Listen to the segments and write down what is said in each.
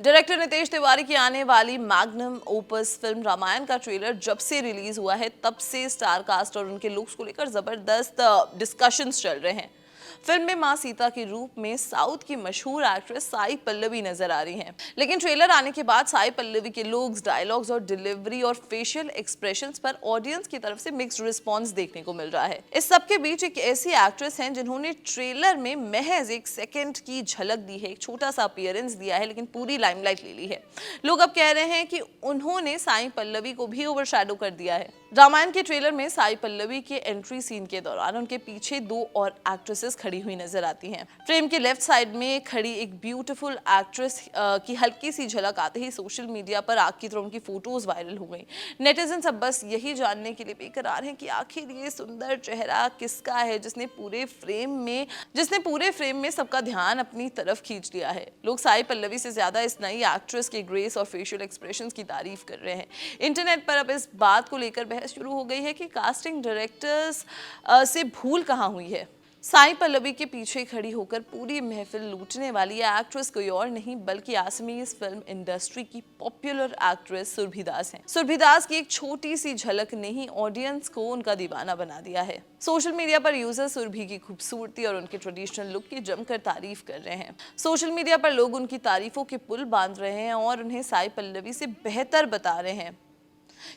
Director Nitesh Tiwari की आने वाली मैग्नम ओपस फिल्म रामायण का ट्रेलर जब से रिलीज हुआ है तब से स्टार कास्ट और उनके लुक्स को लेकर जबरदस्त डिस्कशंस चल रहे हैं। फिल्म में मां सीता के रूप में साउथ की मशहूर एक्ट्रेस साई पल्लवी नजर आ रही हैं। लेकिन ट्रेलर आने के बाद साई पल्लवी के लुक्स, डायलॉग्स और डिलीवरी और फेशियल एक्सप्रेशंस पर ऑडियंस की तरफ से मिक्स्ड रिस्पांस देखने को मिल रहा है। इस सब के बीच एक ऐसी एक्ट्रेस हैं जिन्होंने ट्रेलर में महज 1 सेकंड की झलक दी है, एक छोटा सा अपीयरेंस दिया है, लेकिन पूरी लाइमलाइट ले ली है। लोग अब कह रहे हैं कि उन्होंने साई पल्लवी को भी ओवरशैडो कर दिया है। रामायण के ट्रेलर में साई पल्लवी के एंट्री सीन के दौरान उनके पीछे 2 और एक्ट्रेसेस खड़ी हुई नजर आती हैं। फ्रेम के लेफ्ट साइड में खड़ी एक ब्यूटीफुल एक्ट्रेस की हल्की सी झलक आते ही सोशल मीडिया पर आग की तरह उनकी फोटोज वायरल हो गई। नेटिजन्स अब बस यही जानने के लिए बेकरार हैं कि आखिर ये सुंदर चेहरा किसका है जिसने पूरे फ्रेम में सबका ध्यान अपनी तरफ खींच लिया है। लोग साई पल्लवी से ज्यादा इस नई एक्ट्रेस के ग्रेस और फेशियल एक्सप्रेशंस की तारीफ कर रहे हैं। इंटरनेट पर अब इस बात को लेकर बहस शुरू हो गई है कि कास्टिंग डायरेक्टर्स से भूल कहाँ हुई है। साई पल्लवी के पीछे खड़ी होकर पूरी महफिल लूटने वाली ये एक्ट्रेस कोई और नहीं बल्कि आसामीज फिल्म इंडस्ट्री की पॉपुलर एक्ट्रेस सुरभि दास हैं। सुरभि दास की एक छोटी सी झलक ने ही ऑडियंस को उनका दीवाना बना दिया है। सोशल मीडिया पर यूजर सुरभि की खूबसूरती और उनके ट्रेडिशनल लुक की जमकर तारीफ कर रहे हैं। सोशल मीडिया पर लोग उनकी तारीफों के पुल बांध रहे हैं और उन्हें साई पल्लवी से बेहतर बता रहे हैं।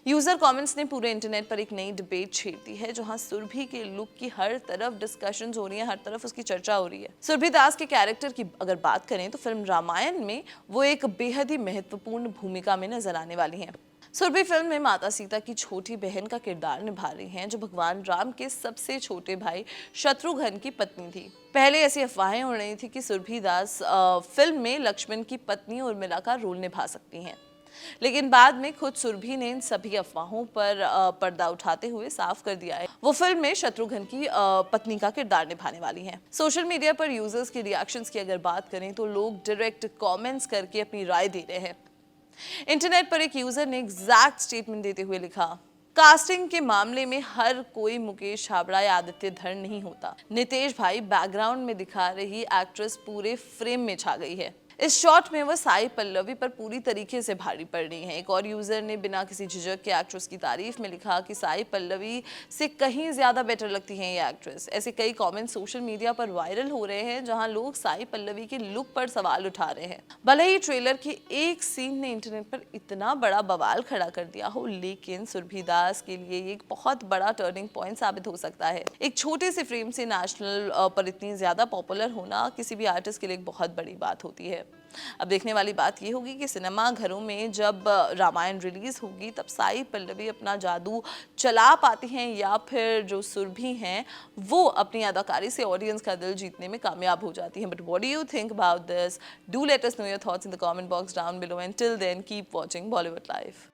यूजर कमेंट्स ने पूरे इंटरनेट पर एक नई डिबेट छेड़ दी है, जहां सुरभि के लुक की हर तरफ डिस्कशंस हो रही है, हर तरफ उसकी चर्चा हो रही है। सुरभि दास के कैरेक्टर की अगर बात करें तो फिल्म रामायण में वो एक बेहद ही महत्वपूर्ण भूमिका में नजर आने वाली हैं। सुरभि फिल्म में माता सीता की छोटी बहन का किरदार निभा रही हैं, जो भगवान राम के सबसे छोटे भाई शत्रुघ्न की पत्नी थी। पहले ऐसी अफवाहें उड़ रही थी कि सुरभि दास फिल्म में लक्ष्मण की पत्नी उर्मिला का रोल निभा सकती हैं, लेकिन बाद में खुद सुरभि ने इन सभी अफवाहों पर पर्दा उठाते हुए साफ कर दिया है वो फिल्म में शत्रुघ्न की पत्नी का किरदार निभाने वाली हैं। सोशल मीडिया पर यूजर्स के रिएक्शंस की अगर बात करें तो लोग डायरेक्ट कमेंट्स करके अपनी राय दे रहे हैं। इंटरनेट पर एक यूजर ने एग्जैक्ट स्टेटमेंट देते हुए लिखा, कास्टिंग के मामले में हर कोई मुकेश छाबड़ा या आदित्य धर नहीं होता। नितेश भाई बैकग्राउंड में दिखा रही एक्ट्रेस पूरे फ्रेम में छा गई है। इस शॉट में वो साई पल्लवी पर पूरी तरीके से भारी पड़ रही हैं। एक और यूजर ने बिना किसी झिझक के एक्ट्रेस की तारीफ में लिखा कि साई पल्लवी से कहीं ज्यादा बेटर लगती हैं ये एक्ट्रेस। ऐसे कई कमेंट्स सोशल मीडिया पर वायरल हो रहे हैं, जहां लोग साई पल्लवी के लुक पर सवाल उठा रहे हैं। भले ही ट्रेलर के एक सीन ने इंटरनेट पर इतना बड़ा बवाल खड़ा कर दिया हो, लेकिन सुरभि दास के लिए एक बहुत बड़ा टर्निंग पॉइंट साबित हो सकता है। एक छोटे से फ्रेम से नेशनल पर इतनी ज्यादा पॉपुलर होना किसी भी आर्टिस्ट के लिए एक बहुत बड़ी बात होती है। अब देखने वाली बात ये होगी कि सिनेमा घरों में जब रामायण रिलीज होगी तब साई पल्लवी अपना जादू चला पाती हैं या फिर जो सुरभि हैं वो अपनी अदाकारी से ऑडियंस का दिल जीतने में कामयाब हो जाती हैं। But what do you think about this? Do let us know your thoughts in the comment box down below and till then keep watching Bollywood live.